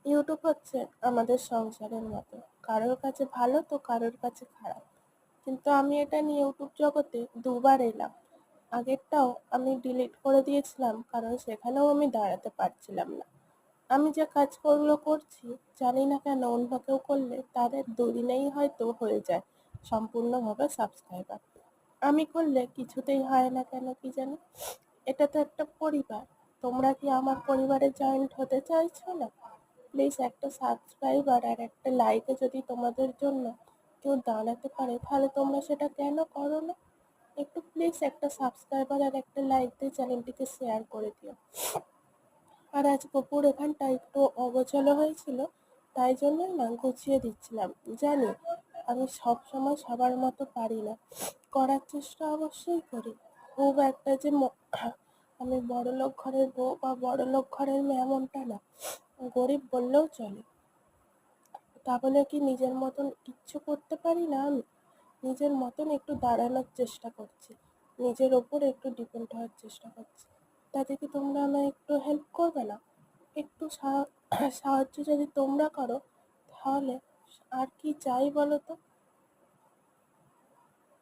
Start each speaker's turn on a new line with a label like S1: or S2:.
S1: YouTube হচ্ছে আমাদের সংসারের মতো, কারোর কাছে ভালো তো কারোর কাছে খারাপ। কিন্তু আমি এটা নিয়ে ইউটিউব জগতে দুবার এলাম। আগেরটাও আমি ডিলিট করে দিয়েছিলাম, কারণ সেখানেও আমি দাঁড়াতে পারছিলাম না। আমি যে কাজগুলো করছি, জানি না কেন অন্য কেউ করলে তাদের দুদিনেই হয়তো হয়ে যায় সম্পূর্ণভাবে সাবস্ক্রাইবার। আমি করলে কিছুতেই হয় না কেন কি জানি। এটা তো একটা পরিবার। তোমরা কি আমার পরিবারে জয়েন্ট হতে চাইছো না? প্লিজ একটা সাবস্ক্রাইবার আর একটা লাইকে যদি তোমাদের জন্য কেউ দাঁড়াতে পারে, তাহলে তোমরা সেটা কেন করো না? একটু প্লিজ একটা সাবস্ক্রাইবার আর একটা লাইক দিয়ে চ্যানেলটিকে শেয়ার করে দিও। আর আজ গপুর এখানটা একটু অগোছালো হয়েছিল, তাই জন্যই না গুছিয়ে দিচ্ছিলাম। জানি আমি সব সময় সবার মতো পারি না, করার চেষ্টা অবশ্যই করি। খুব একটা যে আমি বড়লোক ঘরের বউ বা বড়লোক ঘরের মেয়ে এমনটা না, গরিব বললেও চলে। তা বলে কি নিজের মতন কিচ্ছু করতে পারি না আমি? নিজের মতন একটু দাঁড়ানোর চেষ্টা করছি, নিজের ওপর একটু ডিপেন্ড হওয়ার চেষ্টা করছি। তাতে কি তোমরা আমায় একটু হেল্প করবে না? একটু সাহায্য যদি তোমরা করো, তাহলে আর কি চাই বলো তো?